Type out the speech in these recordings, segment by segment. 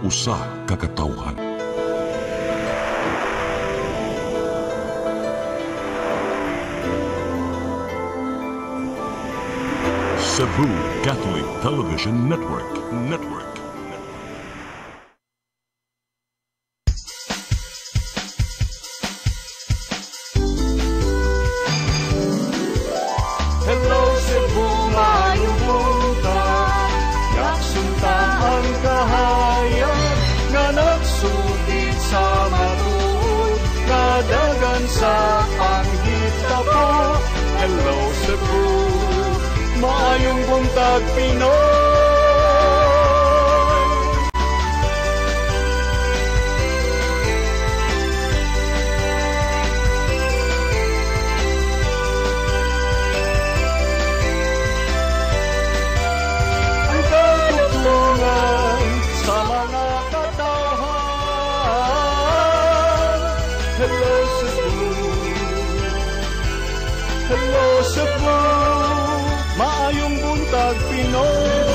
usa ka katawhan. Cebu Catholic Television Network. Hello Cebu, maayong buntag. Yaksunta ang kahayag nga nagsulit sa matuod, nadagan sa panghitabo. Hello Cebu, maayong buntag Pinoy. Ang katutulungan sa mga katawhan. Hello Cebu, hello Cebu, maayong buntag Pinoy,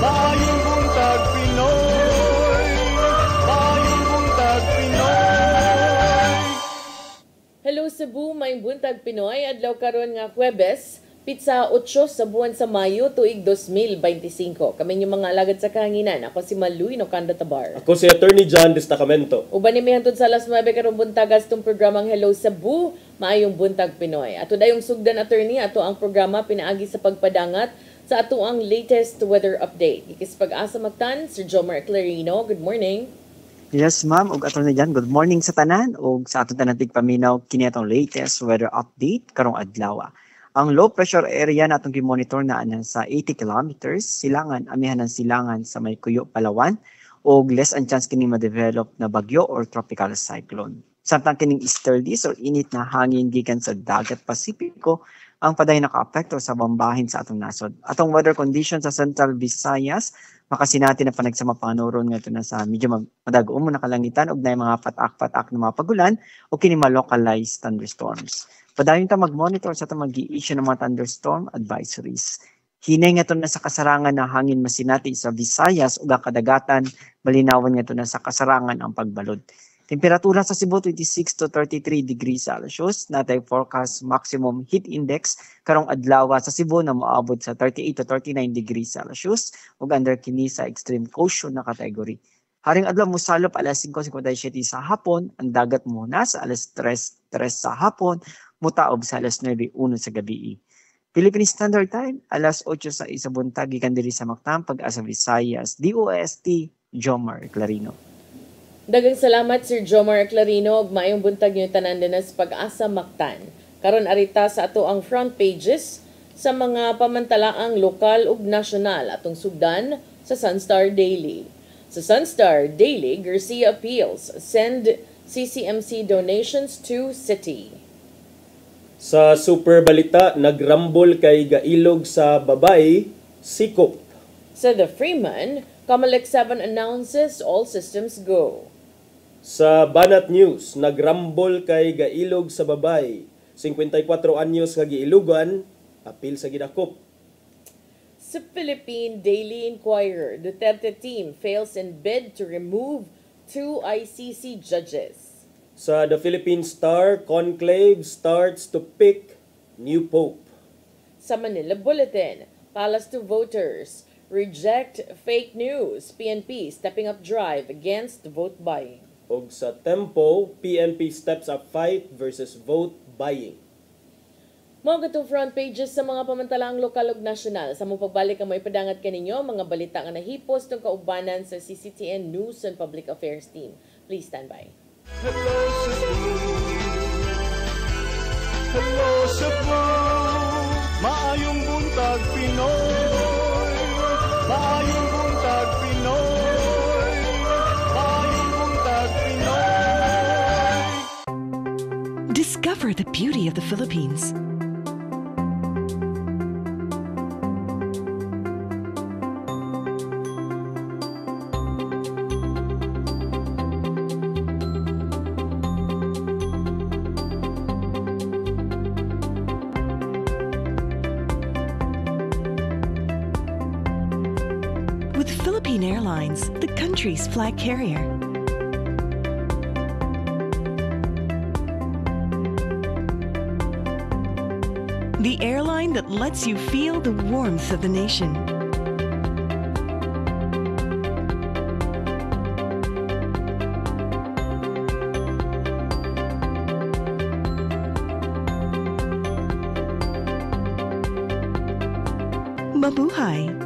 maayong buntag Pinoy, maayong buntag Pinoy. Hello Cebu, may buntag Pinoy, adlaw karon nga Huwebes, pitsa 8 sa buwan sa Mayo tuig 2025. Kami yung mga alagad sa kahanginan. Ako si Maluy Nocanda Tabar. Ako si Attorney John Destacamento. Uban ni hantod sa alas 9 karong buntagas tong programang Hello Cebu, maayong buntag Pinoy. Ato dayong sugdan attorney, ato ang programa pinaagi sa pagpadangat sa ato ang latest weather update. Ikis pag-asa magtan, Sir Jomar Clarino. Good morning. Yes, ma'am. Ug atong dyan, good morning sa tanan ug sa atong tanan tigpaminaw kini atong latest weather update karong adlaw. Ang low pressure area na atong gi-monitor na anan sa 80 kilometers silangan, amihan ng silangan sa may Cuyo, Palawan ug less ang chance kining ma-develop na bagyo or tropical cyclone. Samtang kining easterlies or init na hangin gikan sa dagat Pasipiko ang paday nakaapekto sa bambahin sa atong nasod. Atong weather conditions sa Central Visayas makasinati na panagsama panuron nga na sa medyo madag-o mo na kalangitan ug nay mga patak-patak na mga pagulan o kini mga localized thunderstorms. Padayon ta mag-monitor sa mag-i-issue ng mga thunderstorm advisories. Hinay nga to na sa kasarangan na hangin masinati sa Visayas ug kadagatan malinawan nga to na sa kasarangan ang pagbalod. Temperatura sa Cebu 26 to 33 degrees Celsius. Natay forecast maximum heat index karong adlaw sa Cebu na moabot sa 38 to 39 degrees Celsius ug under kini sa extreme caution na category. Haring adlaw mosalop alas 5:57 sa hapon, ang dagat muna sa alas 3 sa hapon, mutaob sa alas 9:01 sa gabi. Philippine Standard Time alas 8 sa isa buntag gikan diri sa Mactan, Pag-asa Visayas, DOST Jomar Clarino. Daghang salamat Sir Jomar Clarino ug maayong buntag niyo tanan din sa Pag-asa Mactan. Karon arita sa ato ang front pages sa mga pamantalaang lokal ug nasyonal atong sugdan sa Sunstar Daily. Sa Sunstar Daily, Garcia appeals send CCMC donations to city. Sa Super Balita, nagrambol kay gailog sa babay, sikop. Sa The Freeman, Comelec 7 announces all systems go. Sa Banat News, nagrambol kay gailog sa babay, 54 anyos nga giilugan, apil sa gidakop. Sa Philippine Daily Inquirer, Duterte team fails in bid to remove 2 ICC judges. Sa The Philippine Star, conclave starts to pick new pope. Sa Manila Bulletin, Palace to Voters, reject fake news, PNP stepping up drive against vote buying. Og sa Tempo, PNP steps up fight versus vote buying. Mga gatong front pages sa mga pamantalaang lokal ug nasyonal. Sa mong pagbalik ang may padangat kaninyo, mga balita nga nahipos ng kaubanan sa CCTN News and Public Affairs team. Please stand by. Hello Cebu, hello Cebu, maayong buntag Pinoy, maayong buntag Pinoy, maayong buntag Pinoy. Discover the beauty of the Philippines. with Philippine Airlines, the country's flag carrier. The airline that lets you feel the warmth of the nation. Mabuhay!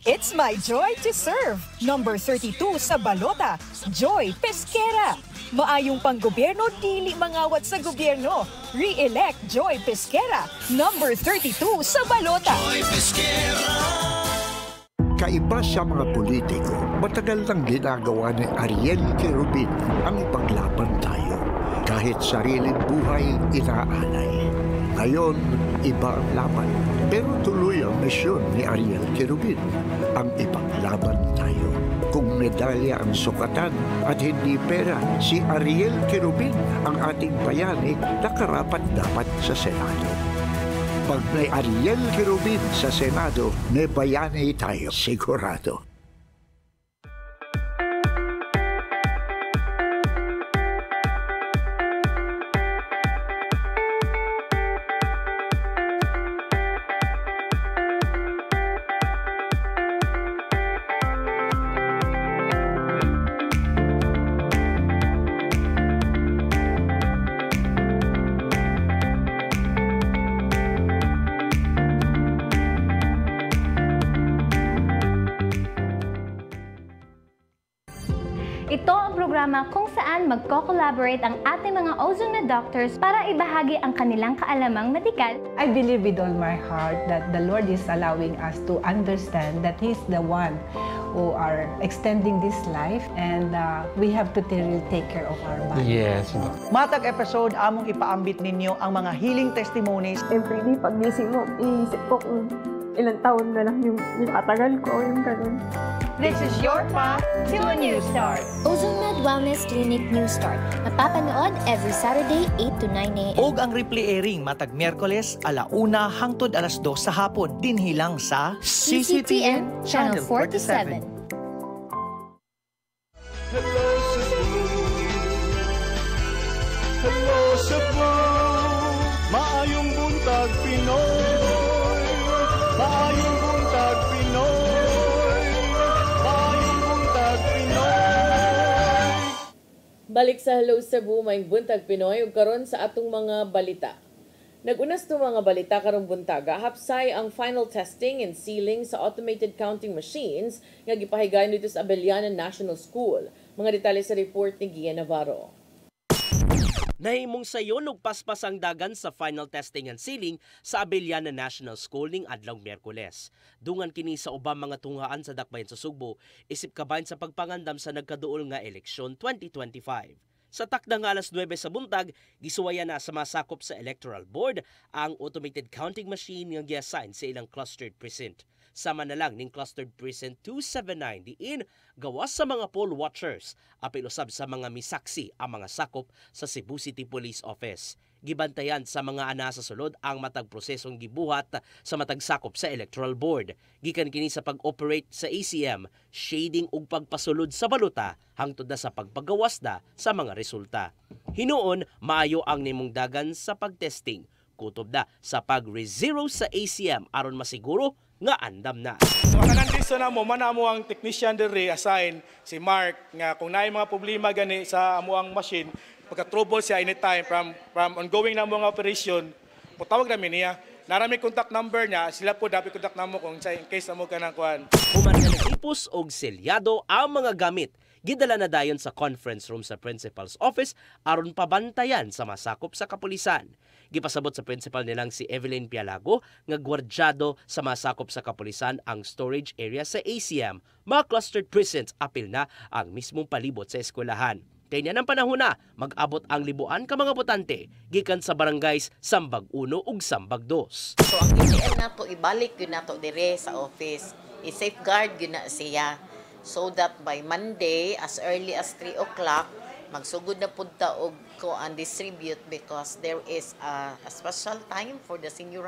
It's my joy to serve. Number 32 sa balota, Joy Pesquera. Maayong panggobyerno, dili mangawat sa gobyerno. Re-elect Joy Pesquera. Number 32 sa balota. Joy Pesquera. Kaiba sa mga politiko, matagal nang ginagawa ni Ariel Querubin ang ipaglaban tayo. Kahit sariling buhay inaalay. Ngayon, iba ang laban. Pero tuloy ang misyon ni Ariel Querubin, ang ipaglaban tayo. Kung medalya ang sukatan at hindi pera, si Ariel Querubin ang ating bayani na karapat-dapat sa Senado. Pag may Ariel Querubin sa Senado, may bayani tayo sigurado. Ito ang programa kung saan magko-collaborate ang ating mga ozone na doctors para ibahagi ang kanilang kaalamang medikal. I believe with all my heart that the Lord is allowing us to understand that He's the one who are extending this life and we have to really take care of our body. Yes. Matag episode, among ipaambit ninyo ang mga healing testimonies. Every day, pagising mo, iisip ko kung ilang taon na lang yung tatagal ko, yung ganun. This is your path to a new start. OzoneMed Wellness Clinic New Start. Mapapanood every Saturday, 8 to 9 a.m. Og ang replay airing matag Miyerkules, 1:00 hangtod 2:00 sa hapon. Dinhilang sa CCTN Channel 47. Hello Cebu, hello Cebu, maayong buntag Pinoy, maayong buntag Pinoy, maayong buntag Pinoy. Balik sa Hello Cebu, maayong buntag Pinoy, ug karon sa atong mga balita. Nagunas to mga balita karong buntaga, hapsay ang final testing and sealing sa automated counting machines nga gipahigayon dito sa Abellana National School. Mga detalye sa report ni Gia Navarro. Nahimong sayon og paspas ang dagan sa final testing and sealing sa Abellana National School ning adlaw Miyerkules. Dungan kini sa ubang mga tunghaan sa dakbayan sa Sugbo, isip kabahin sa pagpangandam sa nagkaduol nga eleksyon 2025. Sa takdang alas 9 sa buntag, gisuwayan na sa masakop sa Electoral Board ang automated counting machine nga gi-assign sa ilang clustered precinct. Sama na lang ning clustered precinct 279 diin gawas sa mga poll watchers, apil usab sa mga misaksi ang mga sakop sa Cebu City Police Office. Gibantayan sa mga ana sa sulod ang matag prosesong gibuhat sa matag sakop sa Electoral Board. Gikan kini sa pag-operate sa ACM, shading ug pagpasulod sa baluta hangtod na sa pagpagawas na sa mga resulta. Hinuon, maayo ang nimong dagan sa pagtesting. Kutob na sa pag-re-zero sa ACM aron masiguro nga andam na. Kanandisa na mo, mana mo ang technician diri assign si Mark nga kung naay mga problema gani sa amo ang machine, pagka-trouble siya anytime from ongoing na mga operation, putawag namin niya. Narami contact number niya, sila po dapat contact namo kung in case na mo ka ng kuhan. Human nga nagipos og selyado ang mga gamit. Gidala na dayon sa conference room sa principal's office aron pabantayan sa masakop sa kapulisan. Gipasabot sa principal nilang si Evelyn Pialago nga gwardyado sa masakop sa kapulisan ang storage area sa ACM. Mga clustered precincts apil na ang mismong palibot sa eskwelahan. Kaya ng panahon na mag-abot ang libuan ka mga botante gikan sa barangays Sambag 1 ug Sambag 2. So ang ACM nato ibalik gyud nato dire sa office. I-safeguard gyud na siya so that by Monday as early as 3 o'clock magsugod na punta og kuan distribute because there is a special time for the senior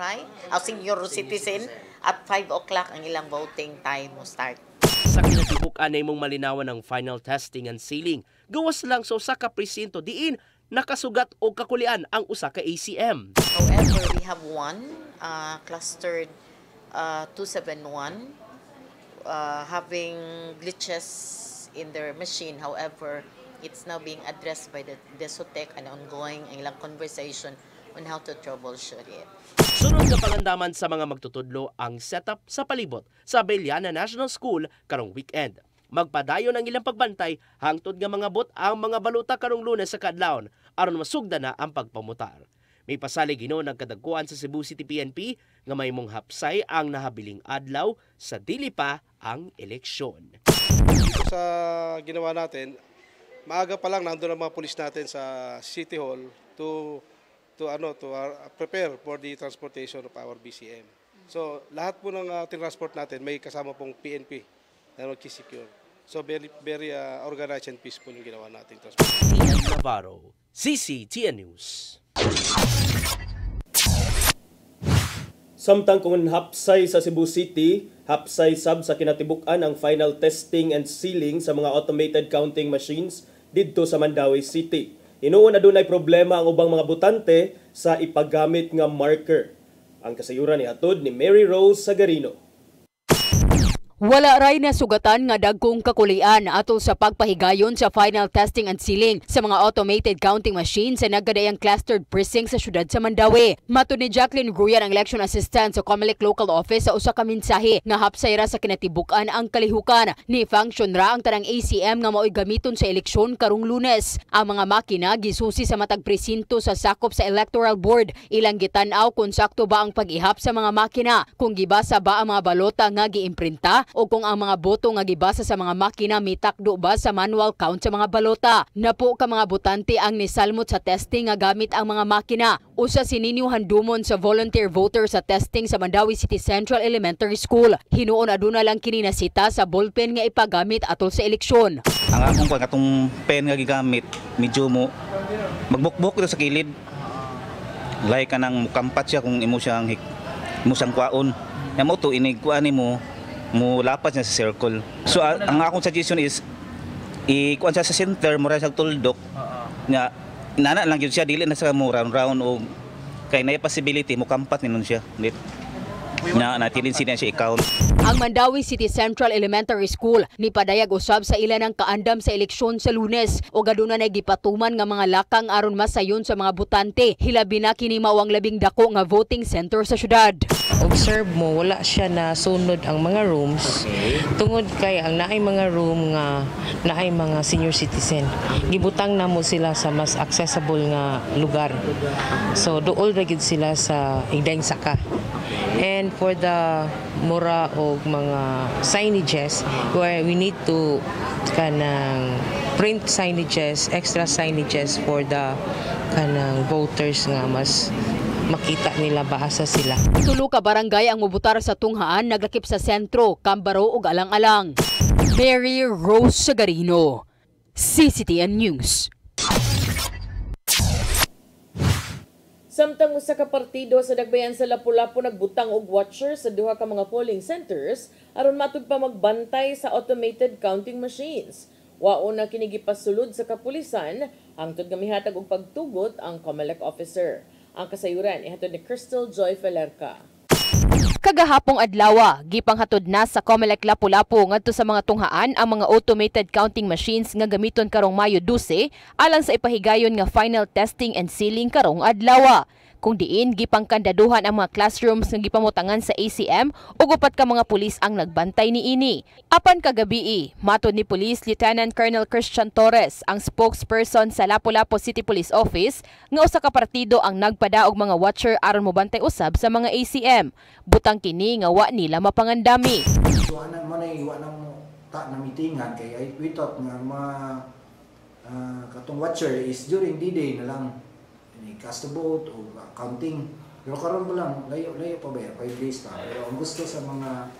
citizen at 5 o'clock ang ilang voting time mo start. Sa kinatibuk-an ay mong malinawan ng final testing and sealing. Gawas lang sa usa ka presinto diin nakasugat o kakulian ang usa ka ACM. However, we have one clustered 271 having glitches in their machine. However, it's now being addressed by the DESOTEC and ongoing ang ilang conversation on how to troubleshoot it. Sunod nga pangandaman sa mga magtutudlo ang setup sa palibot sa Abellana National School karong weekend. Magpadayon ang ilang pagbantay hangtod nga mga bot ang mga baluta karong Lunes sa kadlawon aron masugda na ang pagpamutar. May pasalig gino nagkadagkuan sa Cebu City PNP nga may mong hapsay ang nahabiling adlaw sa dili pa ang eleksyon. Dito sa ginawa natin, maaga pa lang nandoon ang mga pulis natin sa City Hall to prepare for the transportation of our BCM. So lahat po ng transport natin may kasama pong PNP na mag-secure. So very organized and peaceful yung ginawa nating transport. Ian Navarro, CCTN News. Samtang kung hapsay sa Cebu City, hapsay sab sa kinatibuk-an ang final testing and sealing sa mga automated counting machines didto sa Mandawi City. Hinuon adunay problema ang ubang mga botante sa ipaggamit nga marker. Ang kasayuran ni hatod ni Mary Rose Sagarino. Wala ray na sugatan nga dagkong kakulian atol sa pagpahigayon sa final testing and sealing sa mga automated counting machines sa nagkadayang clustered precinct sa syudad sa Mandawi. Matud ni Jacqueline Gruyan, ang election assistant sa Comelec Local Office, sa usa ka mensahe nga hapsay ra sa kinatibuk-an ang kalihukan. Ni function ra ang tanang ACM nga mao'y gamiton sa eleksyon karong Lunes. Ang mga makina gisusi sa matag presinto sa sakop sa Electoral Board. Ilang gitan-aw kung sakto ba ang pag-ihap sa mga makina, kung gibasa ba ang mga balota nga giimprinta o kung ang mga boto nga gibasa sa mga makina mitakdo ba sa manual count sa mga balota. Napo ka mga botante ang nisalmot sa testing nga gamit ang mga makina. Usa si Ninyo Handumon sa volunteer voter sa testing sa Mandawi City Central Elementary School. Hinuon aduna lang kini nasita sa ballpen nga ipagamit atol sa eleksyon. Ang akong katong pen nga gigamit medyo mo magbukbok sa kilid. Like kanang mukampat siya kung imo siyang kwaon. Amo to inig kuan nimo mo lapat niya sa circle. So ang akong suggestion is ikuan siya sa center mura sa tuldok nga inana lang gyud siya dili na sa mo round o kay nay possibility mo kampat ninon siya na natilin siya i-count. Ang Mandawi City Central Elementary School ni padayag usab sa ilan ng kaandam sa eleksyon sa Lunes o gaduna na gipatuman nga mga lakang aron masayon sa mga botante. Hilabi na kini mao ang labing dako nga voting center sa syudad. Observe mo wala siya na sunod ang mga rooms tungod kay ang naay mga room nga naay mga senior citizen. Gibutang na mo sila sa mas accessible nga lugar. So dool ra gyud sila sa Igdayng Saka. And for the mura o mga signages where we need to kanang print signages, extra signages for the kanang voters nga mas makita nila bahasa sila. Tulo ka barangay ang mobutar sa tunghaan naglakip sa sentro, Cambaro ug Alang-alang. Mary Rose Sagarino, CCTN News. Samtang usa ka partido sa Dagbayan sa Lapu-Lapu nagbutang og watcher sa duha ka mga polling centers aron matud pa magbantay sa automated counting machines. Wao na kini gipasulod sa kapulisan hangtod nga mihatag og pagtugot ang Comelec officer. Ang kasayuran ihatod ni Crystal Joy Felerca. Kagahapong adlaw, gipanghatod na sa Comelec Lapu-Lapu ngadto sa mga tunghaan ang mga automated counting machines nga gamiton karong Mayo 12 alang sa ipahigayon nga final testing and sealing karong adlaw. Kung diin gipangkandaduhan ang mga classrooms nga gipamutangan sa ACM ug upat ka mga pulis ang nagbantay niini. Apan kagabi, matud ni Police Lieutenant Colonel Christian Torres, ang spokesperson sa Lapu-Lapu City Police Office, nga usa ka partido ang nagpadaog mga watcher aron mobantay usab sa mga ACM. Butang kini nga wa nila mapangandami. Wa nang ta na meetingan kay we thought nga mga katong watcher is during D-Day na lang. Cast the vote o counting. Pero karon pa lang, layo pa ba? 5 days pa. Pero ang gusto sa mga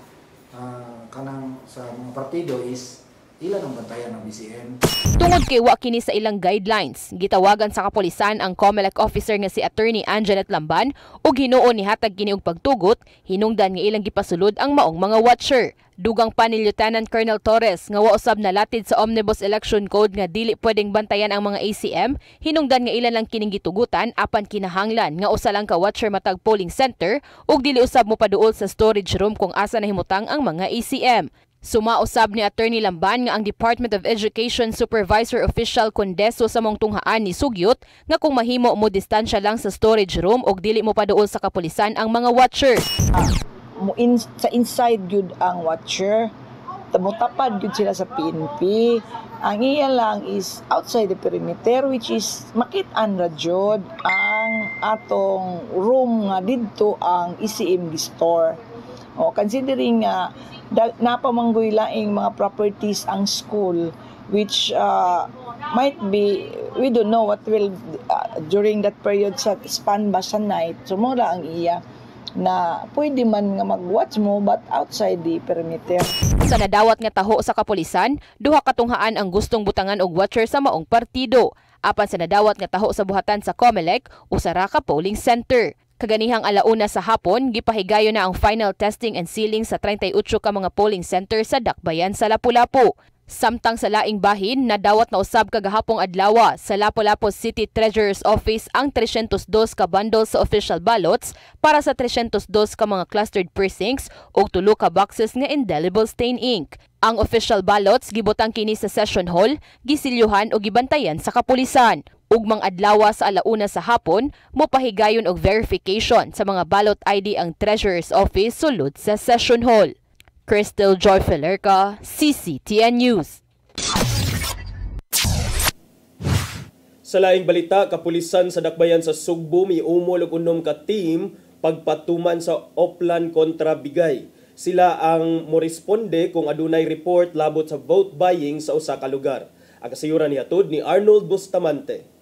kanang sa mga partido is Ilan ang bantayan ng BCM? Tungod kay wa kini sa ilang guidelines, gitawagan sa kapulisan ang COMELEC officer nga si Attorney Anjanet Lamban ug hinuon ni hatag kini og pagtugot, hinungdan nga ilang gipasulod ang maong mga watcher. Dugang pa ni Lieutenant Colonel Torres nga wa usab nalatid sa Omnibus Election Code nga dili pwedeng bantayan ang mga ACM, hinungdan nga ilan lang kining gitugutan apan kinahanglan nga usa lang ka watcher matag polling center ug dili usab mo paduol sa storage room kung asa nahimutang ang mga ACM. Sumausab ni Attorney Lamban nga ang Department of Education Supervisor Official Condeso sa mong tunghaan ni sugyot nga kung mahimo mo distansya lang sa storage room og dili mo paduol sa kapulisan ang mga watcher. Sa inside gyud ang watcher, mutapad gyud sila sa PNP. Ang iya lang is outside the perimeter, which is makit-an ra jud ang atong room nga didto ang ECM store. Considering napamanggoy laing mga properties ang school, which might be, we don't know what will during that period sa span ba sa night. So mura ang iya na pwede man nga mag-watch mo but outside the perimeter. Sa nadawat nga taho sa kapulisan, duha ka tunghaan ang gustong butangan og watcher sa maong partido. Apan sa nadawat nga taho sa buhatan sa COMELEC, usara ka polling center. Kaganihang alauna sa hapon, gipahigayon na ang final testing and sealing sa 38 ka mga polling center sa Dakbayan sa Lapu-Lapu. Samtang sa laing bahin, nadawat na usab kagahapong adlaw sa Lapu-Lapu City Treasurer's Office ang 302 ka bundle sa official ballots para sa 302 ka mga clustered precincts o 2 ka boxes nga indelible stain ink. Ang official ballots gibutang kini sa session hall, gisilyuhan o gibantayan sa kapulisan. Ugmang adlaw sa alauna sa hapon, mopahigayon og verification sa mga ballot ID ang Treasurer's Office sulod sa session hall. Crystal Joy Felerca, CCTN News. Sa laing balita, kapulisan sa Dakbayan sa Sugbo miumol og 6 ka team pagpatuman sa Oplan kontra Bigay. Sila ang moresponde kung adunay report labot sa vote buying sa usa ka lugar. Ang kasayuran nihatod ni Arnold Bustamante.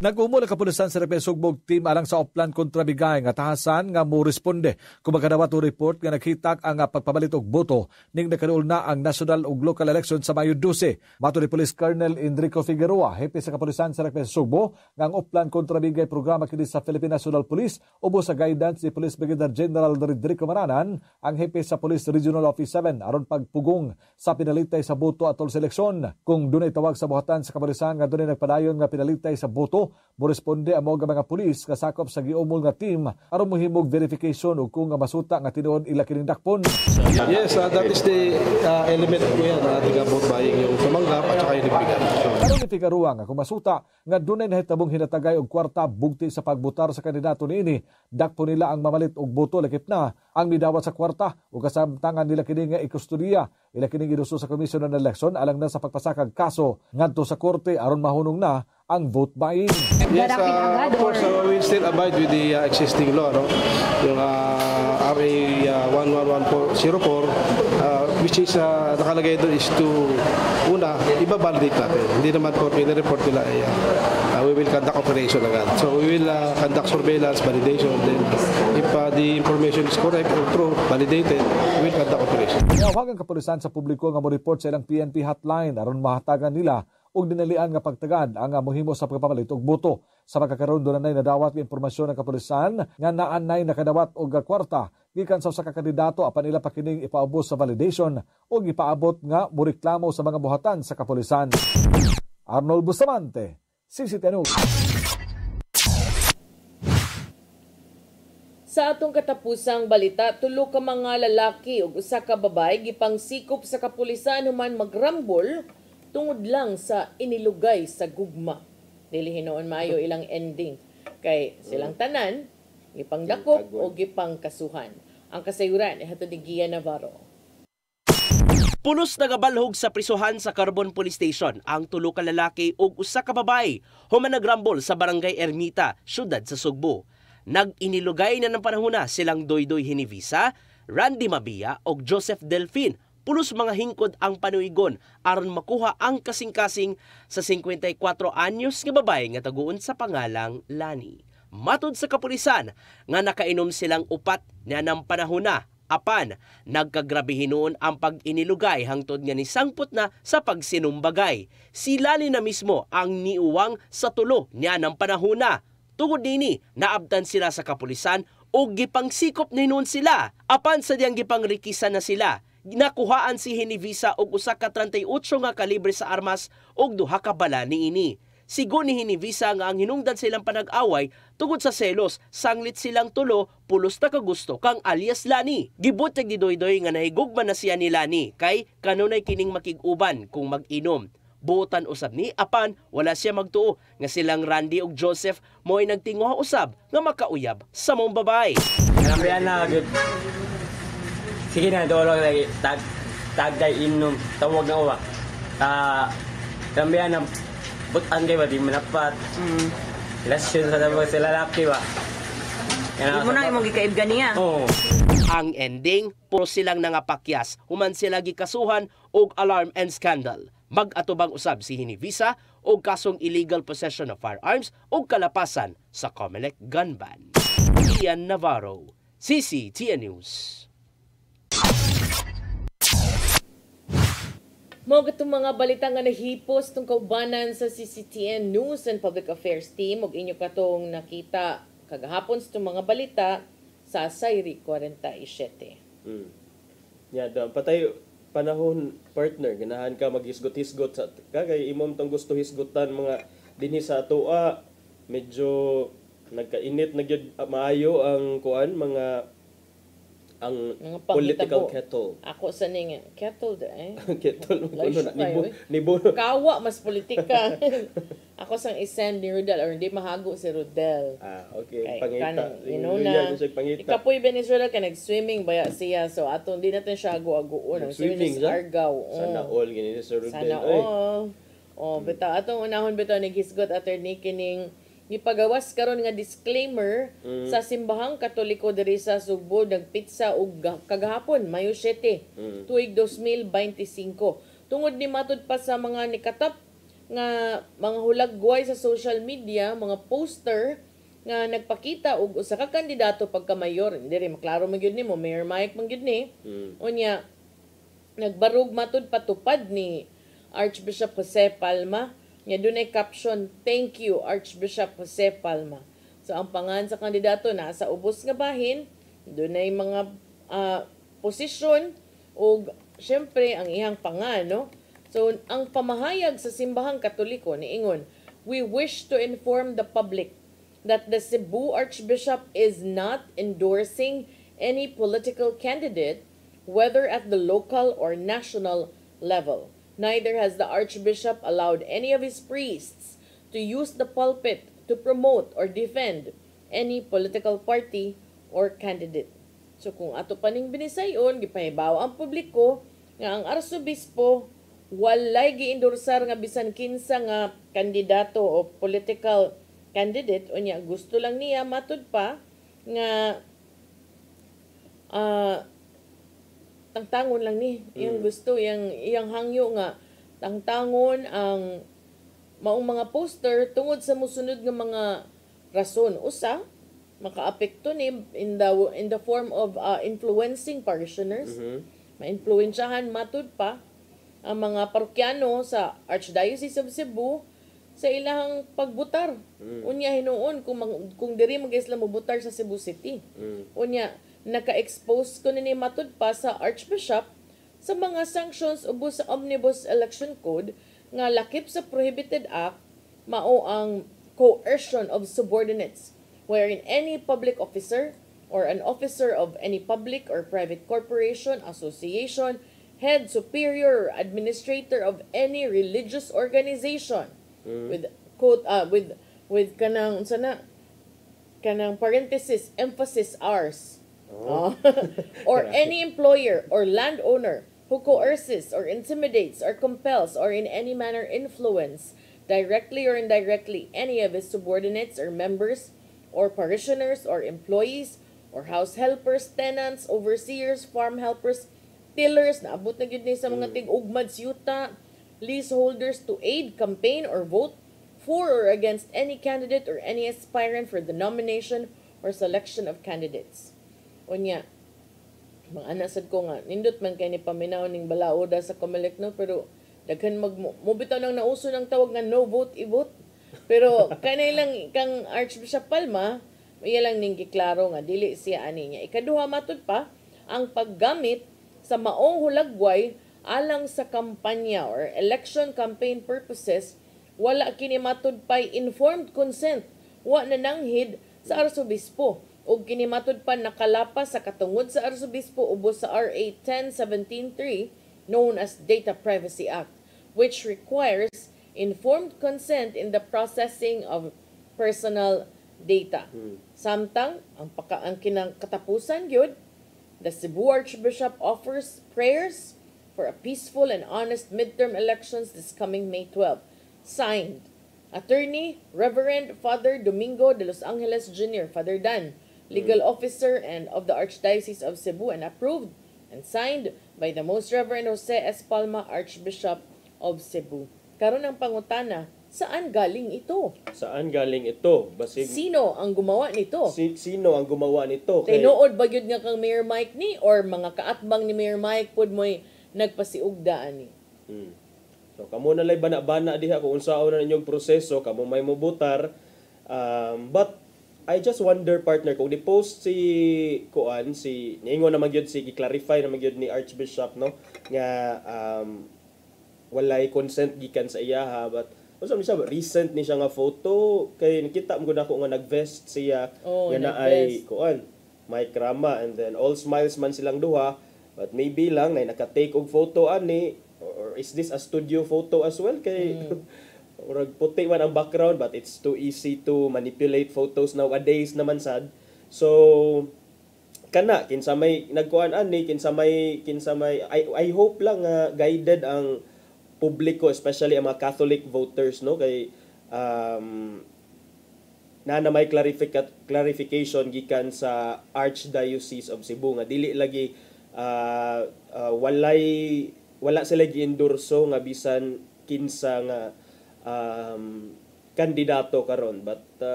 Nag-umol ang kapulisan sa Repes Sugbog team alang sa Oplan kontra Bigay nga tahasan nga mo responde kung magkadawat o report nga nakita ang pagpabalit og boto ning nakaduol na ang national ug local election sa Mayo 12. Mato ni Police Colonel Enrico Figueroa, hepe sa kapulisan sa Repes Sugbo, nga ang Oplan kontra Bigay programa kini sa Philippine National Police ubo sa guidance ni Police Brigadier General Rodrigo Maranan, ang hepe sa Police Regional Office 7 aron pagpugong sa pinalitay sa boto atol sa eleksyon. Kung dunay tawag sa buhatan sa kapulisan nga dunay nagpadayon nga pinalitay sa boto, moresponde ang mga pulis kasakop sa giumol nga team aron mohimog verification ug kung masuta nga tinuod ila kining dakpon. Yes, that is the element ko yan na ating vote buying yung tumanggap at saka yung nagbigan. Karon ni Figueroa nga kung masuta nga dunay nahitabong hinatagay og kwarta bugti sa pagbutar sa kandidato niini, dakpon nila ang mamalit og boto lakip na ang midawat sa kwarta ug kasamtangan nila kini nga ikustodiya ila kining giduso sa Commission on Election alang na sa pagpasakag kaso ngadto sa korte aron mahunong na ang vote buying. Yes, of course, we will still abide with the existing law, no? Yung RA 11104, which is nakalagay doon is to, una, ibabalidate natin. Hindi naman po pinireport nila, we will conduct operation agad. So we will conduct surveillance, validation, then if the information is correct or true, validated, we will conduct operation. Nawagan kapulisan sa publiko nga mo report sa ilang PNP hotline aron mahatagan nila og dinalian nga pagtagad ang mohimo sa pagpapalit og boto. Sa pagkakaroon doon na nadawat ng impormasyon ng kapulisan nga naanay nakadawat og kwarta gikan sa usa ka kandidato apan ila pa kining ipaubos sa validation o ipaabot nga moreklamo sa mga buhatan sa kapulisan. Arnold Bustamante, CCTN. Sa atong katapusang balita, 3 ka mga lalaki ug 1 ka babay gipangsikop sa kapulisan human magrambol tungod lang sa inilugay sa gugma. Dili hinoon maayo ilang ending kay silang tanan gipangdakop o gipangkasuhan. Ang kasayuran hatod ni Gia Navarro. Pulos nagabalhog sa prisuhan sa Carbon Police Station ang 3 ka lalaki ug 1 ka babae human nagrambol sa Barangay Ermita, siyudad sa Sugbo. Nag-inilugay na ng panahona silang Doydoy Hinivisa, Randy Mabia ug Joseph Delfin. Pulos mga hingkod ang panuigon aron makuha ang kasing-kasing sa 54 anyos nga babae nga taguon sa pangalang Lani. Matod sa kapulisan nga nakainom silang upat na ng panahon na Apan, nagkagrabe hinuon ang pag-inilugay hangtod nga ni sangpot na sa pagsinumbagay. Sila ni na mismo ang niuwang sa tulo niya ng panahuna. Tungod nini, naabdan sila sa kapulisan o gipangsikop ni noon sila. Apan sa diyang gipangrikisan na sila, nakuhaan si Hinivisa og usa ka 38 nga kalibre sa armas og duha ka bala niini. Sigo ni Hinivisa nga ang hinungdan silang panag-away tungod sa selos, sanglit silang tulo, pulos na kagusto kang alias Lani. Gibot ni Doydoy nga nahigugman na siya ni Lani kay kanunay kining makig-uban kung mag-inom. Buotan usab ni apan wala siya magtuo nga silang Randy ug Joseph mo'y nagtinguha usab nga makauyab sa mong babae. Kambiyan na gud. Sige na dolo lagi tagay inom tawag na uwa. Kambiyan na butan kay ba di manapat. Lasyon sa damo sa lalaki ba. Di mo na imong gikaibgan niya. Oo. Ang ending, puro silang nangapakyas, human sila gikasuhan og alarm and scandal. Mag-atubang usab si Hinivisa og kasong illegal possession of firearms og kalapasan sa Comelec gun ban. Ian Navarro, CCTN News. Mo gatong mga balita nga nahipos tong kaubanan sa CCTN News and Public Affairs Team ug inyo katong nakita kagahapon sa mga balita sa Sayri 47. Patay panahon partner ganahan ka maghisgot-hisgot sa kagay imong tong gusto hisgutan mga dinhi sa atoa medyo nagkainit nagyud maayo ang kuan mga political kettle. Ako sa ning kettle kettle nibo kawa mas politika. Ako sang isend ni Rodel or hindi mahago si Rodel. Okay. Kay, Pangita. Ikapoy Venezuela ka nag-swimming baya siya. So ato hindi natin siya ago-agoon. Swimming sa Argao. Sana all gini si Rodel. Sana all. Bitaw atong unahon bitaw naghisgot attorney kining gipagawas karon nga disclaimer sa simbahang Katoliko diri sa Sugbo nagpitsa og kagahapon Mayo 7 tuig 2025 tungod ni matud pa sa mga nikatap nga mga hulagway sa social media, mga poster nga nagpakita og usa ka kandidato pagka mayor. Diri maklaro man gyud nimo, Mayor Mike man gyud ni. Unya nagbarug matud patupad ni Archbishop Jose Palma. Nga dunay caption, "Thank you Archbishop Jose Palma." So ang pangan sa kandidato nasa ubos nga bahin, dunay mga posisyon ug syempre ang iyang pangan, no? So, ang pamahayag sa simbahang Katoliko niingon, "We wish to inform the public that the Cebu Archbishop is not endorsing any political candidate, whether at the local or national level. Neither has the Archbishop allowed any of his priests to use the pulpit to promote or defend any political party or candidate." So, kung ato paning binisayon, gipahibaw ang publiko nga ang arsobispo walay giendorsar nga bisan kinsa nga kandidato o political candidate unya gusto lang niya matud pa nga tangtangon lang ni iyang gusto iyang hangyo nga tangtangon ang maong mga poster tungod sa musunod nga mga rason usa makaapekto ni in the form of influencing parishioners ma-influensyahan matud pa ang mga parokyano sa Archdiocese of Cebu sa ilang pagbutar. Unya hinuon kung diri mag-isla mobutar sa Cebu City. Unya naka-expose ko ni matud pa sa Archbishop sa mga sanctions ubos sa Omnibus Election Code nga lakip sa Prohibited Act mao ang coercion of subordinates wherein any public officer or an officer of any public or private corporation, association, head, superior, or administrator of any religious organization with quote with kanang parenthesis emphasis ours or any employer or landowner who coerces or intimidates or compels or in any manner influence directly or indirectly any of his subordinates or members or parishioners or employees or house helpers, tenants, overseers, farm helpers, tillers, naabot na gyud ni sa mga tig-ugmad siyuta, leaseholders to aid, campaign, or vote for or against any candidate or any aspirant for the nomination or selection of candidates. Unya, mga anak sad ko nga nindot man kay ni paminaw ning balaoda sa COMELEC no, pero daghan mubitaw nang nauso ng tawag nga no vote i-vote. Pero kanay lang kang Archbishop Palma, iya lang ning giklaro nga dili siya ani niya. Ikaduha matud pa ang paggamit sa maong hulagway alang sa kampanya or election campaign purposes, wala kini matud pay informed consent, wa na nanghid sa arsobispo. Ug kini matud pa nakalapas sa katungod sa arsobispo ubos sa RA 10173 known as Data Privacy Act, which requires informed consent in the processing of personal data. Samtang ang kinang katapusan gyud, the Cebu Archbishop offers prayers for a peaceful and honest midterm elections this coming May 12. Signed, Attorney Reverend Father Domingo de Los Angeles Jr., Father Dan, Legal Officer and of the Archdiocese of Cebu, and approved and signed by the Most Reverend Jose S. Palma, Archbishop of Cebu. Karon ang pangutana, saan galing ito? Saan galing ito? Basig, Sino ang gumawa nito? Sino ang gumawa nito? Tinuod ba yun nga kang Mayor Mike ni? Or mga kaatbang ni Mayor Mike pud mo'y nagpasiugdaan ni? So, kamo na lay bana-bana diha kung unsaon na ninyong proseso, kamo may mubutar. But I just wonder, partner, kung di-post si Kuan, si niingon naman gyud si gi-clarify naman gyud ni Archbishop no nga walay consent gikan sa iya ha, but also ni siya recent ni siya nga photo kay nakita mo gud ako nga nag-vest siya nga naay Kuan, Mike Rama, and then all smiles man silang duha, but maybe lang na naka-take og photo ani, or is this a studio photo as well kay Urag puti man ang background, but it's too easy to manipulate photos nowadays naman sad. So kana kinsa may nagkuan ani, kinsa may I hope lang guided ang publiko, especially ang mga Catholic voters no, kay na may clarification gikan sa Archdiocese of Cebu nga dili lagi wala sila gi-endorso nga bisan kinsa nga kandidato karon, but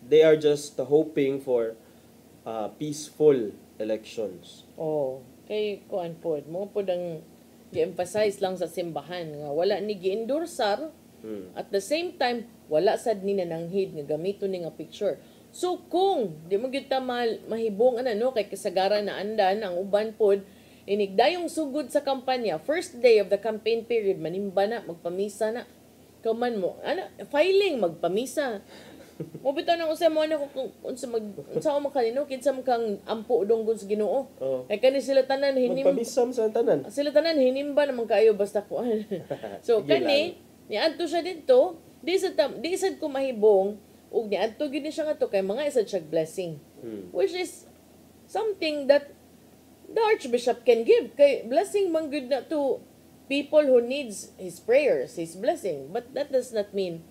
they are just hoping for peaceful elections. Kay kuan pod mo pod ang gi-emphasize lang sa simbahan nga wala ni gi-endorsar, at the same time wala sad ni nananghid nga gamito ni nga picture. So kung di mo gyud ta mahibong no, kay kasagaran na andan ang uban pod inigdayong sugod sa kampanya, first day of the campaign period manimba na, magpamisa na. Kaman mo, filing, magpamisa. Mo bitaw nang usay mo na kung unsa mo kanino, kinsa mo kang ampo donggon sa Ginoo. Kay kani sila tanan magpamisa sa tanan. Sila tanan hinimba naman kayo basta kuan. So kani niadto siya didto, di sad ko mahibong ug niadto gyud ni siya ngadto kay mga isa siya blessing. Which is something that the Archbishop can give. Kay blessing man gyud na to people who needs his prayers, his blessing. But that does not mean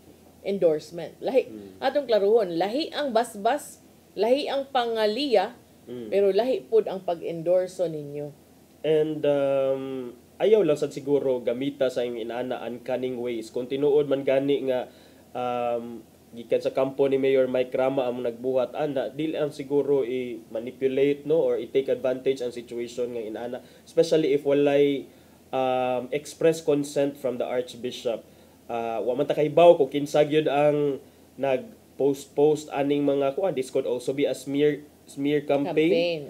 endorsement. Lahi, atong klaruhon, lahi ang basbas, lahi ang pangaliya, pero lahi pod ang pag-endorso ninyo. And ayaw lang sad siguro gamita sa imong inana uncanning ways. Kung tinuod man gani nga gikan sa kampo ni Mayor Mike Rama ang nagbuhat ana, dili ang siguro i-manipulate no, or i-take advantage ang situation nga inana, especially if walay express consent from the Archbishop. Wa man ta kahibaw kung kinsa gyud ang nag-post aning mga kuan. This could also be a smear campaign.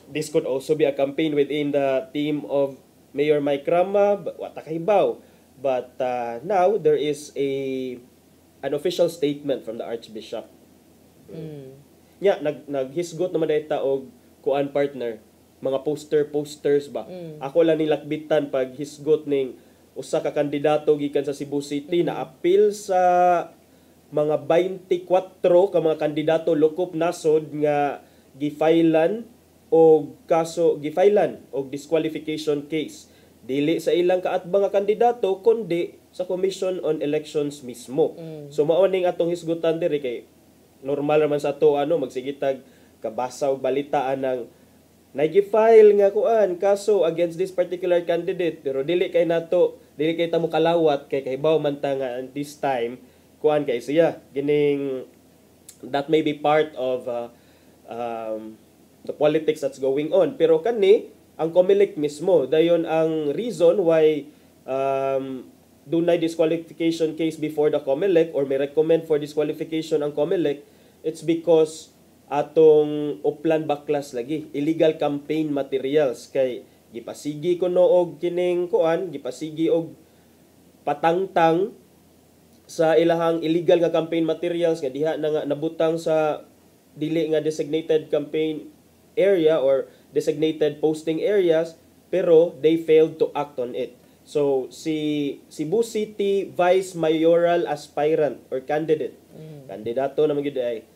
This could also be a campaign within the team of Mayor Mike Rama. Wa ta kahibaw. But now there is an official statement from the Archbishop. Nya naghisgot naman dayta og kuan, partner, mga posters ba. Ako lang nilakbitan pag hisgot ning usa ka kandidato gikan sa Cebu City na appeal sa mga 24 ka mga kandidato lokop nasod nga gifailan og disqualification case. Dili sa ilang kaatbang nga kandidato kundi sa Commission on Elections mismo. So mao ning atong hisgutan diri kay normal naman sa ato magsigitag kabasa og balitaan ng nag-file nga kuan kaso against this particular candidate, pero dili kay ta mo kalawat kay kahibaw man ta nga this time kuan kay siya gining that may be part of the politics that's going on. Pero kani, ang COMELEC mismo, dayon ang reason why dunay disqualification case before the COMELEC or may recommend for disqualification ang COMELEC, it's because atong uplan baklas lagi, illegal campaign materials. Kay gipasigi ko og kining kuan, gipasigi og patangtang sa ilahang illegal nga campaign materials nga diha na nga nabutang sa dili nga designated campaign area or designated posting areas, pero they failed to act on it. So si Cebu City Vice Mayoral aspirant or candidate, kandidato naman gyud ay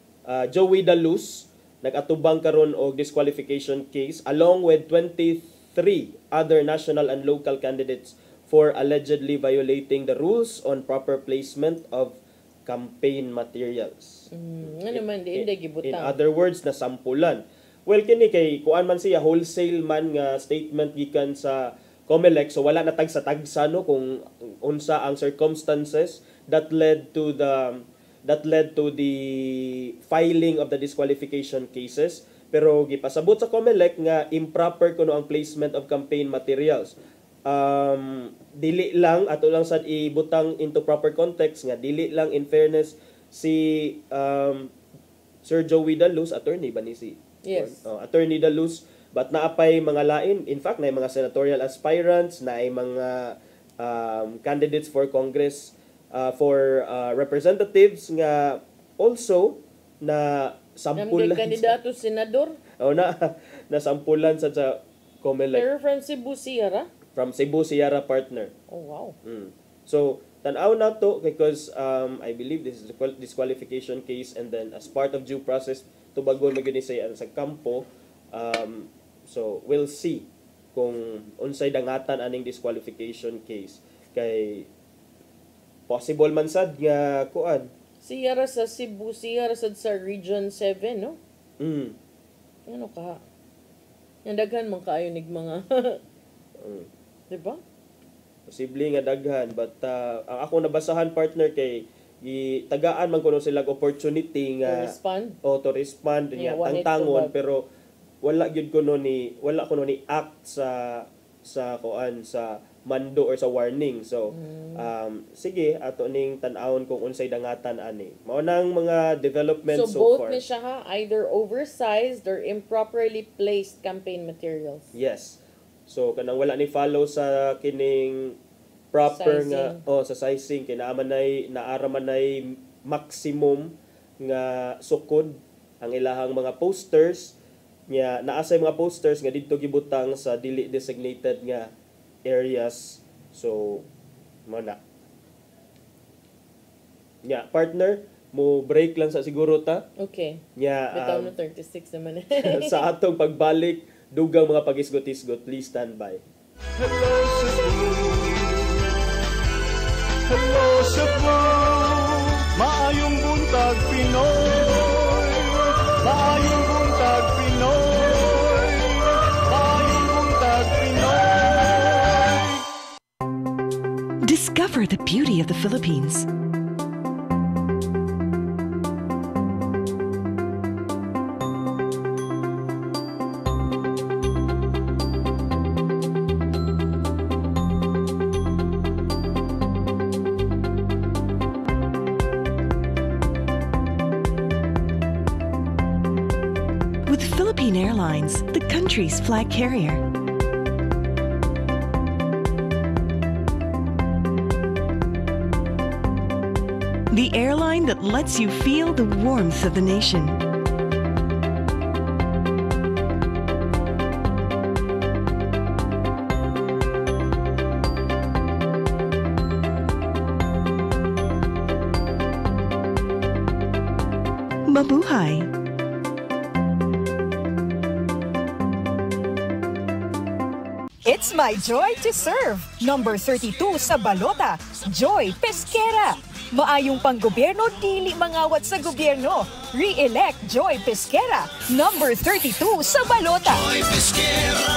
Joey Daluz nag-atubang karon og disqualification case along with 23 other national and local candidates for allegedly violating the rules on proper placement of campaign materials. Ano man, di gibutang. In other words, nasampulan. Well, kini kay kuan man siya, wholesale man nga statement gikan sa COMELEC, so wala na tagsa-tagsa no kung unsa ang circumstances that led to the filing of the disqualification cases. Pero gipasabot sa COMELEC nga improper kuno ang placement of campaign materials. Dili lang ato lang sad ibutang into proper context nga dili lang, in fairness, si Sir Joey Daluz, attorney ba ni si? Yes. Attorney Daluz, but naapay mga lain, in fact na mga senatorial aspirants, na mga candidates for Congress, for representatives nga also na sampulan. Kandidato senador? Na sampulan sa COMELEC. Pero from Cebu Sierra? From Cebu Sierra partner. Oh, wow. So, tanaw na to because I believe this is a disqualification case, and then as part of due process, tubagon magyud say sa kampo. So, we'll see kung unsay dangatan aning disqualification case. Kay possible man sad nga kuan. Sierra sa Cebu, Sierra sa Region 7, no? Ano ka? Daghan man kaayo nig mga diba? Posible nga daghan, but ang ako nabasahan, partner, kay tagaan man kuno sila opportunity nga to respond Yeah, tangtangon, pero wala gyud kuno ni act sa kuan sa mando or sa warning. So sige, ato ning tan-awon kung unsay dangatan ani. Mao nang mga developments so both far. ni siya ha, either oversized or improperly placed campaign materials. Yes. So kanang wala ni follow sa kining proper sizing. Nga sa sizing, kay naara man nay maximum nga sukod ang ilahang mga posters nya, naasay mga posters nga didto gibutang sa dili designated nga areas. So mo na nya, partner, mo break lang sa siguro ta. Okay. Nya bitaw na 36 naman. sa atong pagbalik, dugang mga pagisgot-isgot, please stand by. Hello Cebu, hello Cebu, maayong buntag Pinoy, maayong buntag Pinoy, maayong buntag Pinoy. Discover the beauty of the Philippines. Philippine Airlines, the country's flag carrier. The airline that lets you feel the warmth of the nation. Mabuhay! It's my joy to serve. Number 32 sa balota, Joy Pesquera. Maayong panggobyerno, dili mangawat sa gobyerno. Re-elect Joy Pesquera. Number 32 sa balota. Joy Pesquera.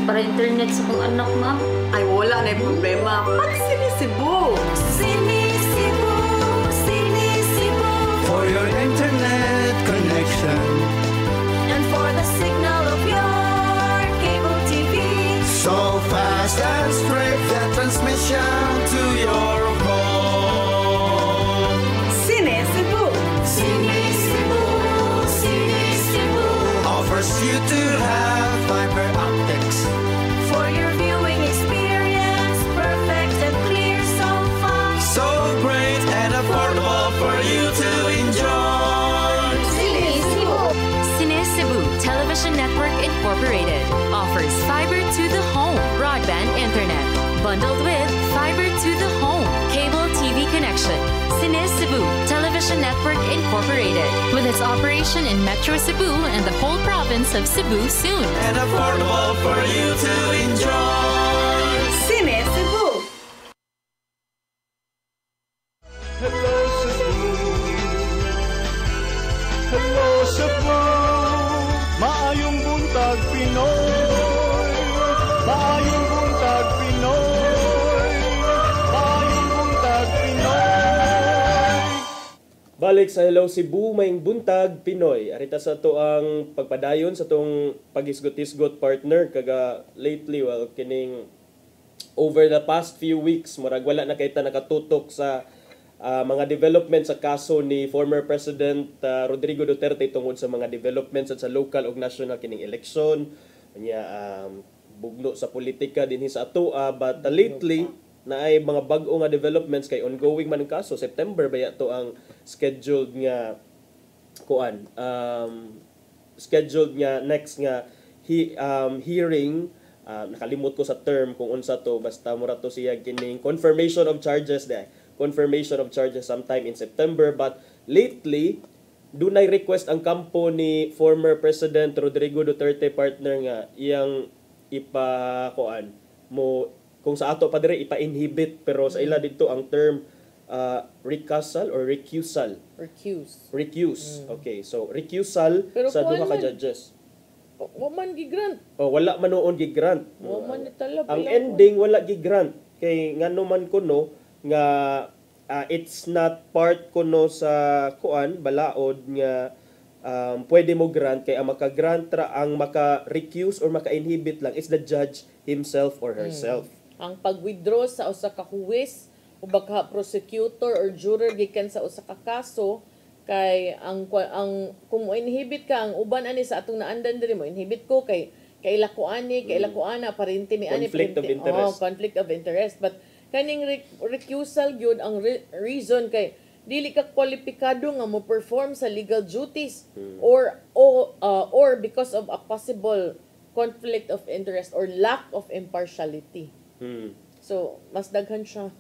para internet sa kong anak, ma'am. Ay, wala na yung problema. Pag Sinisibu! Sinisibu, Sinisibu. For your internet connection. And for the signal of your cable TV. So fast and straight, the transmission to your home. Sinisibu! Sinisibu, Sinisibu. Offers you to have fiber optics. For your viewing experience, perfect and clear so fast. So great and affordable for you to enjoy. Sinisibu. Sinisibu Television Network Incorporated offers fiber to the home broadband internet bundled with fiber to the home cable TV connection. Sinisibu Television Network Incorporated with its operation in Metro Cebu and the whole province of Cebu soon. And affordable for you to enjoy. Sinisibu! Hello Cebu. Hello Cebu. Maayong buntag Pinoy. Maayong buntag Pinoy. Maayong buntag Pinoy. Balik sa Hello Cebu, maing buntag Pinoy. Arita sa to ang pagpadayon sa tong pagisgot-isgot partner kaga lately kining over the past few weeks murag wala na kay ta nakatutok sa mga development sa kaso ni former President Rodrigo Duterte tungod sa mga developments sa local ug national kining election nya bugno sa politika dinhi sa atoa but lately na ay mga bag-o nga developments kay ongoing man ang kaso. September ba to ang scheduled nga scheduled nga next nga hearing. Nakalimot ko sa term kung unsa to basta mura to siya kining confirmation of charges sometime in September but lately dunay request ang kampo ni former President Rodrigo Duterte partner nga iyang kung sa ato pa dire ipa-inhibit pero sa ila dito ang term recusal or recusal. Recuse. Okay, so recusal pero sa duha ka judges. Waman gi-grant. Wala man noon gi-grant. Waman itala. Ang ending wala gi-grant kay ngano man kuno nga it's not part kuno sa balaod nga pwede mo grant kay ang maka-grant ang maka-recuse or maka-inhibit lang is the judge himself or herself. Ang pag-withdraw sa usa ka huwes o baka prosecutor or juror gikan sa usa ka kaso kay ang kung mo inhibit ka ang uban ani sa atong naandan diri mo inhibit ko kay lakuani parente mi ani conflict of interest but kaning recusal gyud ang reason kay dili ka kwalipikado nga mo perform sa legal duties or because of a possible conflict of interest or lack of impartiality. So mas daghan siya.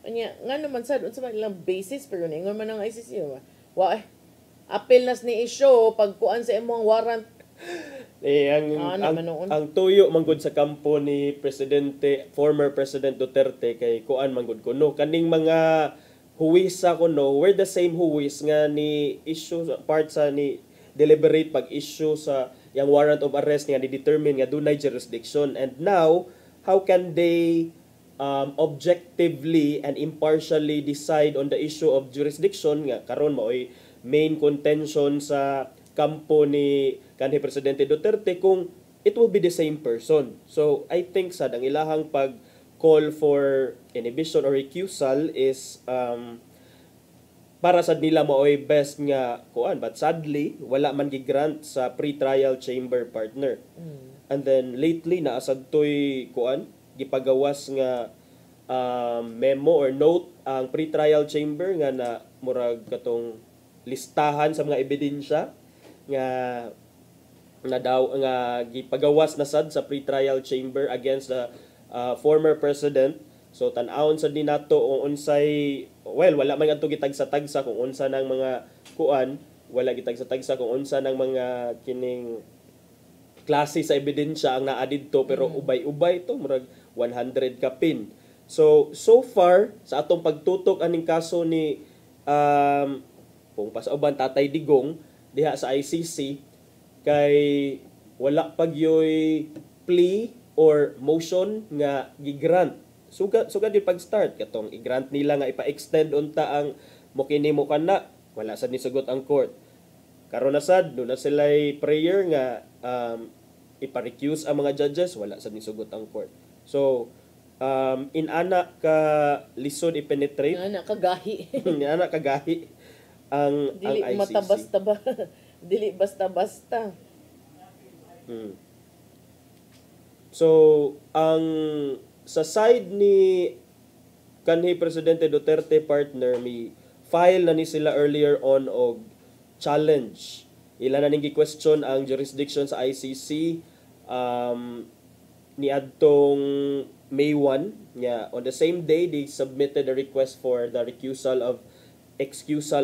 Anya nga naman sad unsa man ilang basis pero ningon man ang ICC apil nas ni issue pagkuan sa imong warrant. Ang tuyo manggod sa kampo ni former President Duterte kay kuan manggod kuno kaning mga huwisa kuno were the same huwis nga ni issue part sa ni deliberate pag-issue sa yang warrant of arrest nga ni-determine nga dunay jurisdiction and now how can they objectively and impartially decide on the issue of jurisdiction nga karon maoy main contention sa kampo ni kanhi Presidente Duterte kung it will be the same person. So I think sad ang ilahang pag call for inhibition or recusal is para sad nila maoy best nga kuan but sadly wala man gi-grant sa pre-trial chamber partner. And then lately naasad toy kuan gipagawas nga memo or note ang pre-trial chamber nga na murag katong listahan sa mga ebidensya nga gipagawas na sad sa pre-trial chamber against the former president. So tan-awon sad ni nato kung unsay wala man adto gitagsa-tagsa kung unsa nang mga kuan, wala gitagsa-tagsa kung unsa nang mga kining klase sa ebidensya ang naa didto pero ubay-ubay to murag 100 ka pin. So far sa atong pagtutok aning kaso ni kung pasauban Tatay Digong diha sa ICC kay wala pagyoy plea or motion nga gi-grant. Sugad yung pag-start katong i-grant nila nga ipa-extend unta ang mo kini mo kana, wala sad ni sugot ang court. Karon na sad do na sila'y prayer nga ipa-recuse ang mga judges, wala sad ni sugot ang court. So inana ka lisod i-penetrate. Inana kagahi. Inana kagahi ang Dili ICC. mata-basta ba? Dili basta-basta. So, sa side ni kanhi Presidente Duterte partner, may file na ni sila earlier on og challenge. Ila na ning gi-question ang jurisdiction sa ICC ni adtong May 1 nya. On the same day, they submitted a request for the excusal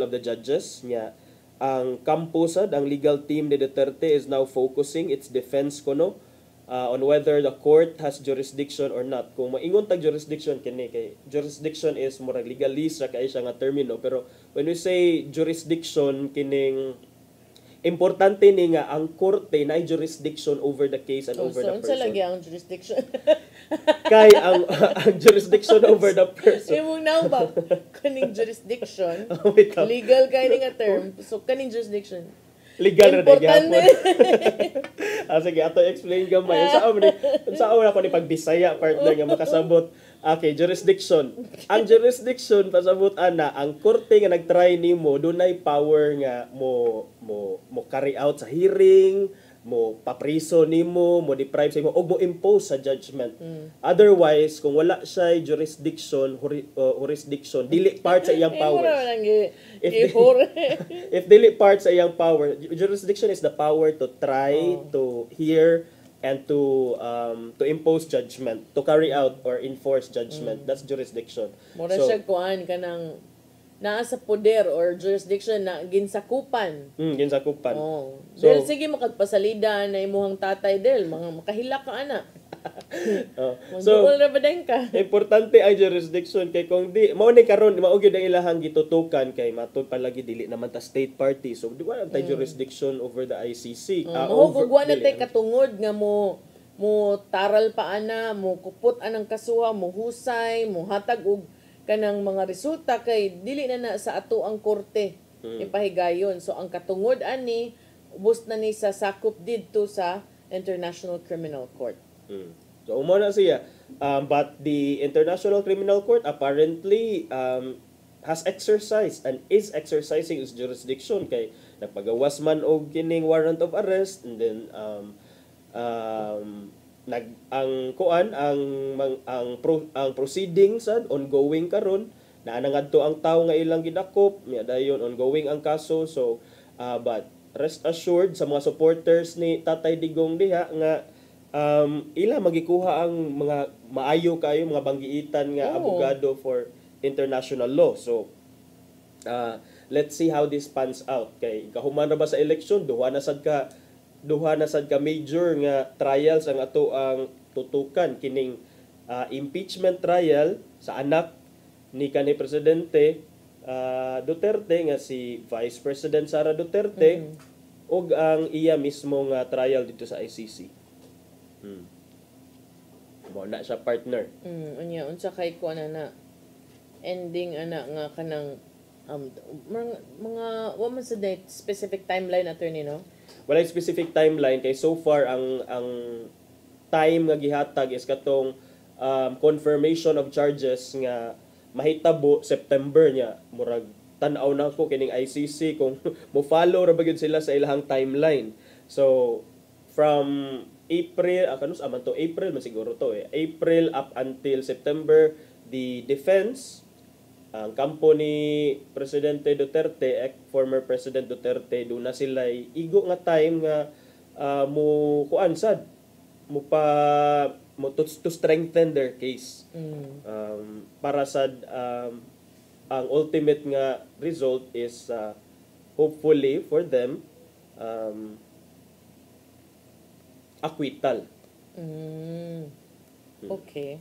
of the judges nya. Ang kampusad, ang legal team ni Duterte is now focusing its defense kuno on whether the court has jurisdiction or not. Kung maingon tag jurisdiction kini kay jurisdiction is murag legalese ra kay siya nga termino, pero when we say jurisdiction kining importante ni nga ang korte na jurisdiction over the case and over the person. Unsa lagi ang jurisdiction? Kay ang jurisdiction over the person. Imong now ba kaning jurisdiction? Legal kay nga term. So kaning jurisdiction. Legal ra gyapon. Sige, ato explain gamay. Sa una ko ni pagbisaya partner nga makasabot. Okay, jurisdiction. Ang jurisdiction pasabot ana ang korte nga nagtry nimo dunay power nga mo carry out sa hearing, mo papriso nimo, mo deprive sa imo og mo impose sa judgment. Otherwise, kung wala siya jurisdiction, dili part sa iyang power. If dili part sa iyang power, jurisdiction is the power to try, to hear, and to impose judgment, to carry out or enforce judgment. That's jurisdiction. Mura siya kuan kanang naa sa poder or jurisdiction na ginsakupan. Ginsakupan. So, dahil sige makagpasalida na imuhang tatay del, mga makahila ka ana. So, ka. importante ang jurisdiction kay kung di mao ni karon mao gyud ang ilahang gitutukan kay matud palagi dili naman ta state party. So di wala tay jurisdiction over the ICC. Mahugugwa na tay katungod nga mo taral pa ana, mo kupot anang kasuha, mo husay, mo hatag og kanang mga resulta kay dili na sa ato ang korte ipahigayon. So ang katungod ani ubos na ni sa sakop didto sa International Criminal Court. So umo na siya. But the International Criminal Court apparently has exercised and is exercising its jurisdiction kay nagpagawas man og kining warrant of arrest, and then ang proceedings ongoing karon na nangadto ang tawo nga ilang gidakop niya dayon ongoing ang kaso. So but rest assured sa mga supporters ni Tatay Digong diha nga ila magikuha ang mga maayo kayo mga banggiitan nga abogado for international law. So let's see how this pans out kay kahuman ra ba sa election duha na sad ka major nga trials ang ato ang tutukan kining impeachment trial sa anak ni kanhi presidente Duterte nga si Vice President Sara Duterte ug ang iya mismo nga trial dito sa ICC. Mo na siya partner. Unya unsa kay ko na ending ana nga kanang mga what man sa specific timeline attorney no? Wala specific timeline kay so far ang time nga gihatag is katong confirmation of charges nga mahitabo September nya murag tan-aw na ko kining ICC kung mo follow ra ba gyud sila sa ilahang timeline. So from April, April man siguro to April up until September, the defense, ang kampo ni Presidente Duterte, former President Duterte, doon na sila igo nga time nga mo kuansad to strengthen their case. Para sad ang ultimate nga result is hopefully for them acquittal. Okay.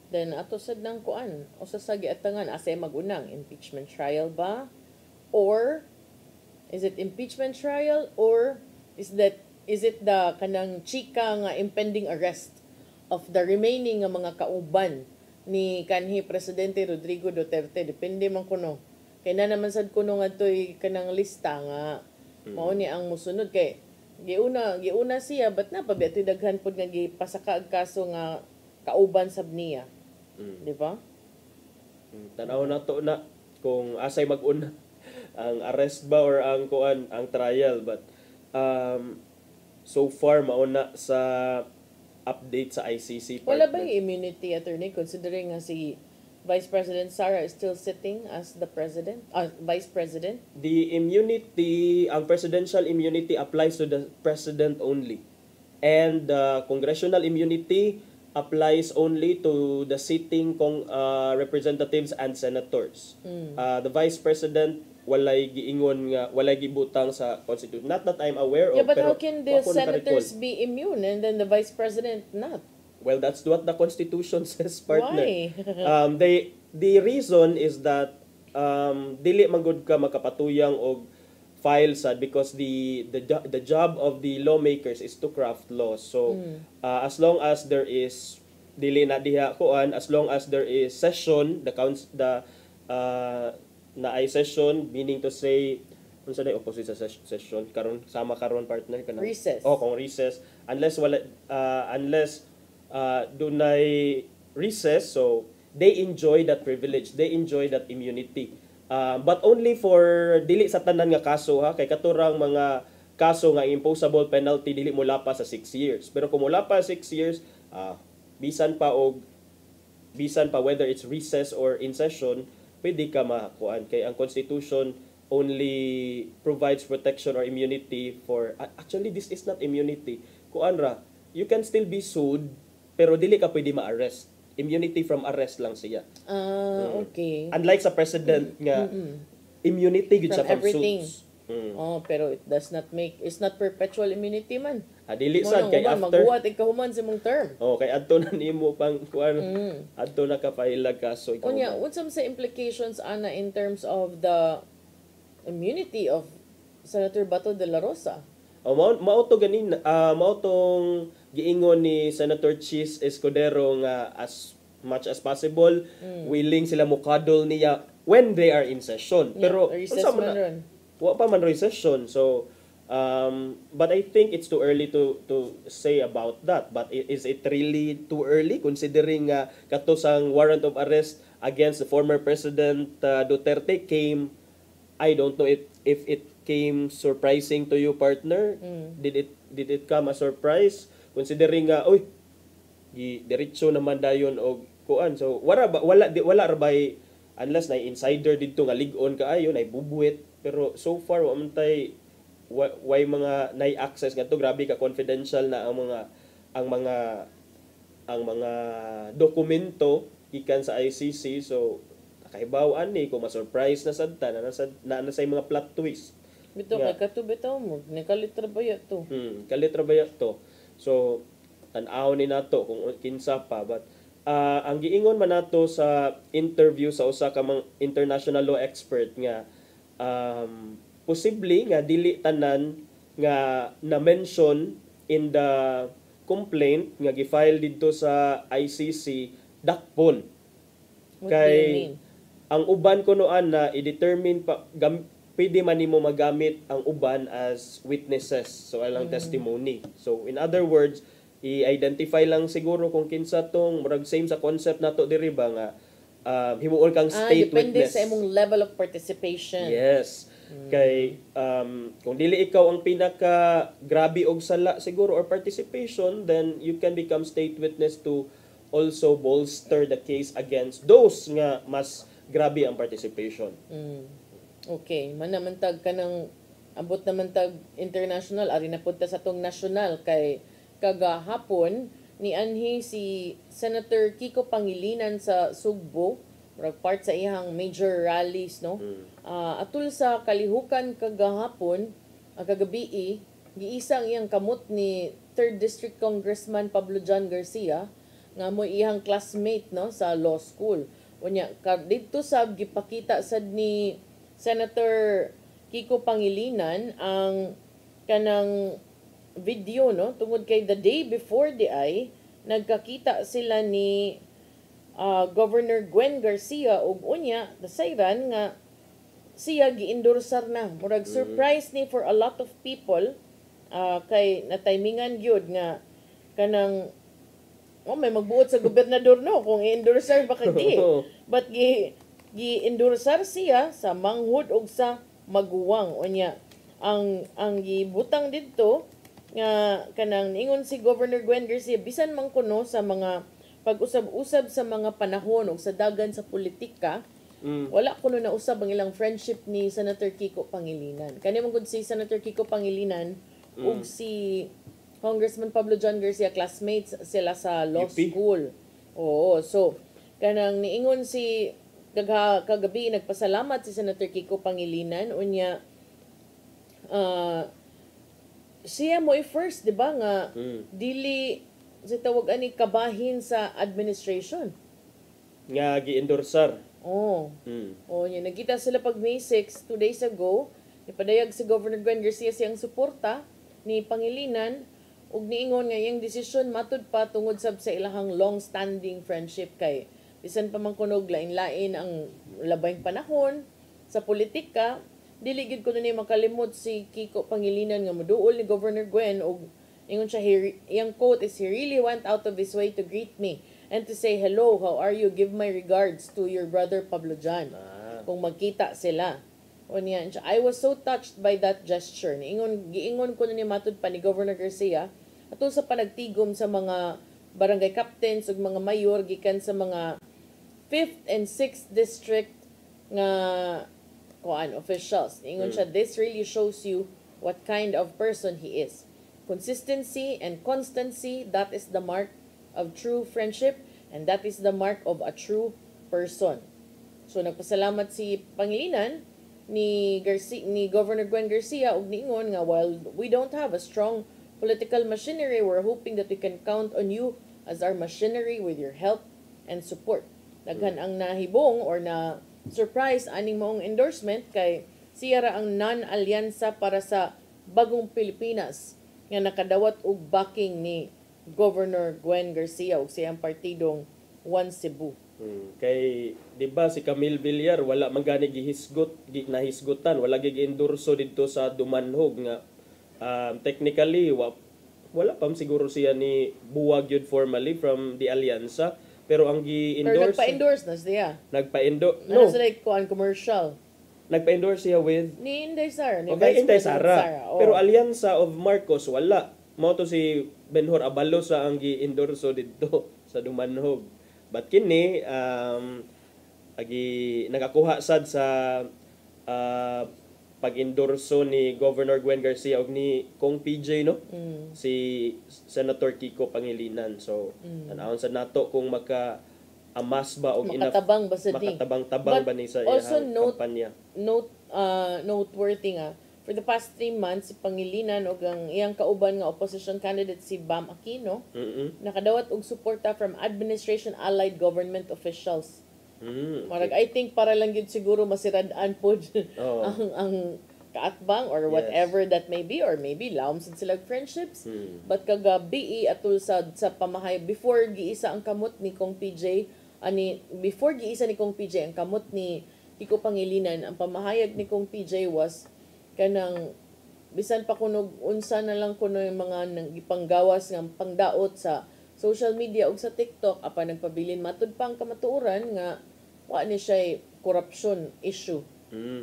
Then ato sad nang kuan o sa giatangan asa magunang impeachment trial ba, or is it impeachment trial, or is that is it the kanang chika nga impending arrest of the remaining nga mga kauban ni kanhi Presidente Rodrigo Duterte? Depende man kuno. Kaya na naman sad kuno nga to'y kanang lista nga mao ni ang musunod kay giuna siya but na pabiya daghan pud nga gipasaka og kaso nga kauban sab niya. Di ba? Tanaw na to na kung asay mag-una ang arrest ba or ang kuan ang trial, but so far mauna sa update sa ICC part. Wala ba yung immunity, attorney, considering nga si Vice President Sara is still sitting as the president, Vice President? The immunity, ang presidential immunity applies to the president only. And the congressional immunity applies only to the sitting representatives and senators. The Vice President walay giingon nga walay gibutang sa constitution. Not that I'm aware of. Yeah, but pero how can the senators be immune and then the Vice President not? Well, that's what the Constitution says, partner. Why? The reason is that dili man gud ka makapatuyang og file sad because the job of the lawmakers is to craft laws. So as long as there is dili na diha kuan, as long as there is session, na ay session, meaning to say unsa day opposite sa session karon sama karon partner kana recess. Kung recess unless dunay recess, so they enjoy that privilege, they enjoy that immunity, but only for dili sa tanan nga kaso ha, kay katurang mga kaso nga imposable penalty dili mula pa sa 6 years, pero kung mula pa 6 years bisan pa whether it's recess or in session pwede ka makuan kay ang Constitution only provides protection or immunity for actually this is not immunity kuan ra, you can still be sued pero dili ka pwede ma-arrest. Immunity from arrest lang siya. Okay. Unlike sa president nga immunity gid siya from everything. suits. Pero it does not it's not perpetual immunity man. Dili sad kay after magbuhat ikahuman sa imong term. Kay adto na nimo pang kuan adto na ka file kaso ikaw. Unya, unsa sa implications ana in terms of the immunity of Senator Bato de la Rosa? Mao tong giingon ni Senator Chis Escudero nga as much as possible willing sila mukadol niya when they are in session. Pero unsa man wa pa man recession. So but I think it's too early to say about that. But is it really too early considering katusang warrant of arrest against the former President Duterte came, I don't know if it came surprising to you, partner? Did it come as surprise considering diretso naman dayon og kuan. So wala ra bay unless na insider didto nga lig-on kaayo na bubuit, pero so far wa man tay way mga nay access ngadto, grabe ka confidential na ang mga dokumento gikan sa ICC. So nakaibaw ani kung ma-surprise na sadta na sa mga plot twist. Bito kay katubitaw mo ni kalitra baya to. Kalitra baya to. So tan-aw ni nato kung kinsa pa, but ang giingon man nato sa interview sa usa ka mga international law expert nga posible nga dili tanan nga na-mention in the complaint nga gi-file didto sa ICC dakpon. Kay ang uban kunoan na i-determine pa pwede man nimo magamit ang uban as witnesses, so alang testimony. So in other words, i-identify lang siguro kung kinsa tong murag same sa concept nato diri ba nga himuon kang state depende witness. Depende sa imong level of participation. Yes. Kay kung dili ikaw ang pinaka grabe og sala siguro or participation, then you can become state witness to also bolster the case against those nga mas grabe ang participation. Okay, manamantag ka ng ambot naman tag international, ari na punta sa tong national kay kagahapon ni anhi si Senator Kiko Pangilinan sa Sugbo, part sa iyang major rallies, no? Atul sa kalihukan kagahapon, kagabi, giisa ang iyang kamot ni 3rd District Congressman Pablo John Garcia nga mo iyang classmate, no, sa law school. Unya dito sab gipakita sad ni Senator Kiko Pangilinan ang kanang video no tungod kay the day before di ay nagkakita sila ni Governor Gwen Garcia ug unya nasayran nga siya giendorsar na murag surprise ni for a lot of people kay natimingan gyud nga kanang may magbuot sa gobernador no kung i-endorsar ba kadi but gi-endorsar siya sa manghud og sa maguwang unya ang gibutang didto nga kanang niingon si Governor Gwen Garcia bisan man kuno sa mga pag-usab-usab sa mga panahon ug sa dagan sa politika wala kuno na usab ang ilang friendship ni Senator Kiko Pangilinan kani man gud si Senator Kiko Pangilinan ug si Congressman Pablo John Garcia classmates sila sa law school. Oo, so kanang niingon si kagabi nagpasalamat si Senator Kiko Pangilinan unya siya mo first di ba nga dili si tawag ani kabahin sa administration nga gi-endorsar. Oh. Nya nagkita sila pag May 6 2 days ago ipadayag si Governor Gwen Garcia siyang suporta ni Pangilinan ug niingon nga iyang desisyon matud pa tungod sab sa ilahang long-standing friendship kay bisan pa man kunog lain-lain ang labayng panahon sa politika dili gid kuno ni makalimot si Kiko Pangilinan nga moduol ni Governor Gwen ug ingon siya iyang quote is he really went out of his way to greet me and to say hello, how are you, give my regards to your brother Pablo John kung magkita sila. Unya siya, I was so touched by that gesture. Giingon ko na ni matud pa ni Governor Garcia ato sa panagtigom sa mga barangay captains ug mga mayor gikan sa mga 5th and 6th district nga officials. Ingon siya, this really shows you what kind of person he is. Consistency and constancy, that is the mark of true friendship and that is the mark of a true person. So nagpasalamat si Pangilinan ni Governor Gwen Garcia ug niingon nga while we don't have a strong political machinery, we're hoping that we can count on you as our machinery with your help and support. Daghan ang nahibong or na surprise aning maong endorsement kay siya ra ang non-alyansa para sa bagong Pilipinas nga nakadawat og backing ni Governor Gwen Garcia ug siyang partidong One Cebu. Kay di ba si Camille Villar wala man gani nahisgutan, wala gi-endorso didto sa Dumanhog nga technically wala pa siguro siya ni buwag yun formally from the alyansa pero ang gi-endorse pero nagpa-endorse na siya. No. Sila kuan commercial. Nagpa-endorse siya with ni Inday Sara, ni Vice Inday Sara. Oh. Pero alyansa of Marcos wala. Mao to si Benhur Abalos sa ang gi-endorso didto sa Dumanhog. But kini nagakuha sad sa pag-endorso ni Governor Gwen Garcia ug ni Kong PJ no. Si Senator Kiko Pangilinan. So anawon sad nato kung amas ba og makatabang ba sa makatabang ba ni sa iyang kampanya. Noteworthy nga for the past 3 months si Pangilinan ug ang iyang kauban nga opposition candidate si Bam Aquino nakadawat og suporta from administration allied government officials. Marag I think para lang gid siguro masirad-an pod ang kaatbang or whatever that may be or maybe laom sad sila friendships but kagabi atul sa pamahay before giisa ang kamot ni Kong PJ before giisa ni Kong PJ ang kamot ni Kiko Pangilinan ang pamahayag ni Kong PJ was kanang bisan pa kuno unsa na lang kuno yung mga gipanggawas nga pangdaot sa social media ug sa TikTok apan nagpabilin matud pang kamatuoran nga wa ni siya corruption issue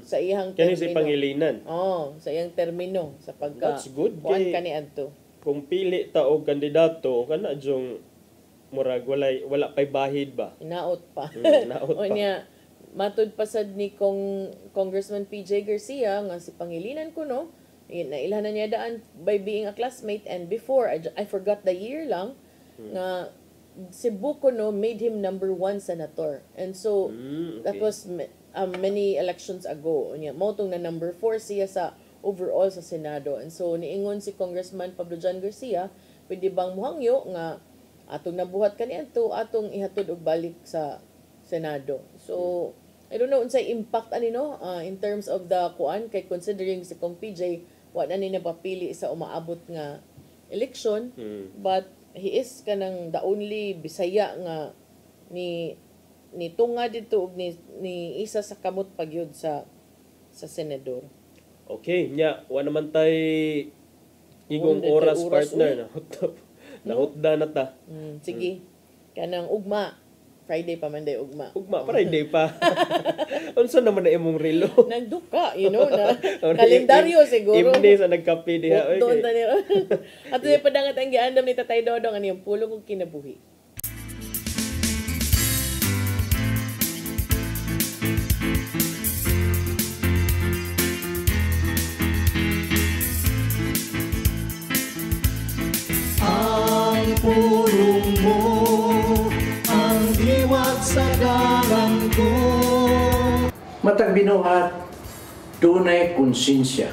sa iyang termino. Kani si Pangilinan. Sa iyang termino sa pagka That's good kuan kani adto. Kung pili ta og kandidato kana jung murag wala pay bahid ba. Inaot pa. Inaot pa. Unya matud pasad ni Congressman PJ Garcia nga si Pangilinan kuno nailhan na niya daan by being a classmate and before I forgot the year lang nga Cebu kuno made him number 1 senator and so that was many elections ago unya mo tong na number 4 siya sa overall sa Senado and so niingon si Congressman Pablo John Garcia pwede bang muhangyo nga atong nabuhat kaniadto atong ihatod og balik sa Senado. So I don't know unsay impact ani no in terms of the kuan kay considering si Kong PJ wa na ni napapili sa umaabot nga election, but he is kanang the only Bisaya nga ni tunga dito ug ni isa sa kamot pagyud sa senador. Okay, nya wa naman tay igong Oras, partner na. Nahutda na ta. Sige. Kanang ugma. Friday pa man day ugma. Ugma, Friday pa. Unsa naman na imong relo? Nagduka, na kalendaryo siguro. Imne sa nagkape diha. Doon tani. Ato yung padangat ang giandam ni Tatay Dodong ani yung pulong kong kinabuhi. Ang pulong mo ang diwat sa dalan ko. Matag binuhat, dunay konsensya.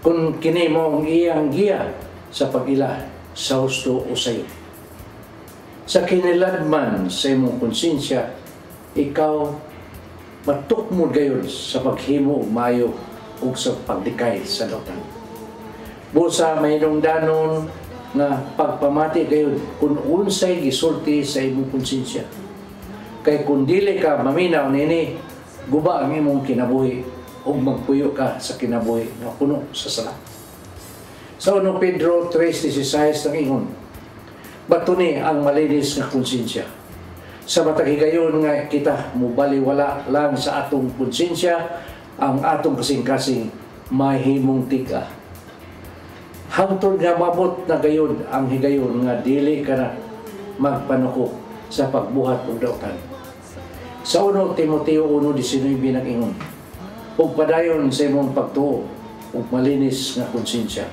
Kung kini mo ang iyang giya sa pag-ila sa husto o sayo. Sa kiniladman sa imong konsensya, ikaw matukmod gayon sa paghimo og maayo ug sa pagdikay sa lautan. Busa may danon nga pagpamati gayon kung unsay gisulti sa imong konsensya. Kay kung dili ka maminaw nini, guba ang imong kinabuhi ug magpuyo ka sa kinabuhi nga puno sa sala. Sa 1 Pedro 3:16 ang ingon, batuni ang malinis nga konsensya. Sa matag higayon nga kita mubaliwala lang sa atong konsensya, ang atong kasing-kasing mahimong tiga. Hangtod nga mabot na gayon ang higayon nga dili ka na magpanuko sa pagbuhat og dautan. Sa 1 Timoteo 1:19 nag-ingon, ug padayon sa imong pagtuo ug malinis nga konsensya.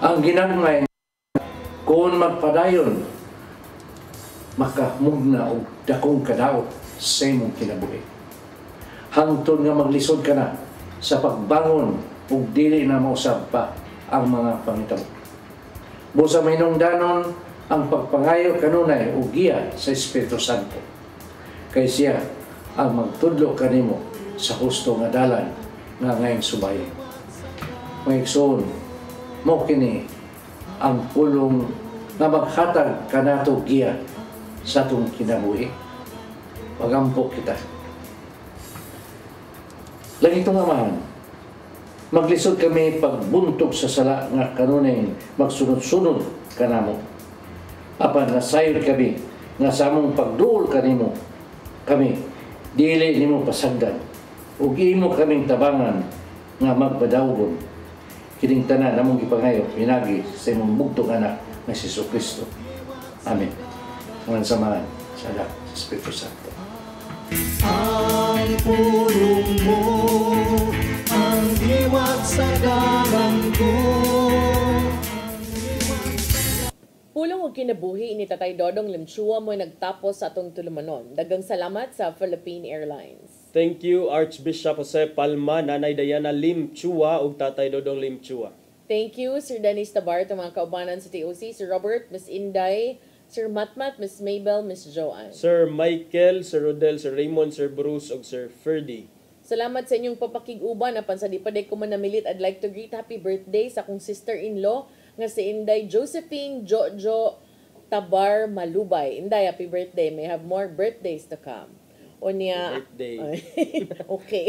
Ang ginagmay kung magpadayon makamugna og dakong kadaot sa imong kinabuhi. Hangtod nga maglisod ka na sa pagbangon ug dili na mausab pa ang mga pangitabo. Busa may danon ang pagpangayo kanunay o giya sa Espiritu Santo. Kay siya ang magtudlo kanimo sa husto nga dalan nga ngayong subayo. Mga igsoon, mo kini ang pulong nga maghatag kanato giya sa atong kinabuhi. Pagampok kita. Lagi itong amahan, maglisod kami pagbuntog sa sala nga kanunay magsunod-sunod kanamo. Apan nasayod kami nga sa among pagduol kanimo kami dili nimo pasagdan ug imo kaming tabangan nga magpadawgon kining tanan namong gipangayo pinagi sa imong bugtong anak nga si Jesucristo. Amen. Ang samahan sa anak sa Espiritu Santo. Ang pulong mo ang diwat sa dalan ko. Pulong og kinabuhi ni Tatay Dodong Limchua mo nagtapos sa atong tulumanon. Daghang salamat sa Philippine Airlines. Thank you Archbishop Jose Palma, Nanay Diana Limchua ug Tatay Dodong Limchua. Thank you Sir Dennis Tabar, mga kaubanan sa TOC, Sir Robert, Miss Inday, Sir Matmat, Miss Mabel, Miss Joanne. Sir Michael, Sir Rodel, Sir Raymond, Sir Bruce ug Sir Ferdy. Salamat sa inyong papakig-uban. Apan sa di pa day ko man namilit, I'd like to greet happy birthday sa akong sister-in-law nga si Inday Josephine Jojo Tabar Malubay. Inday, happy birthday. May have more birthdays to come. O niya... Birthday. Okay.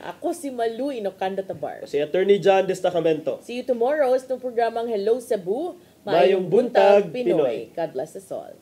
Ako si Malu Inokanda Tabar. Si Attorney John Destacamento. See you tomorrow sa itong programang Hello Cebu. Mayong buntag, Pinoy. God bless us all.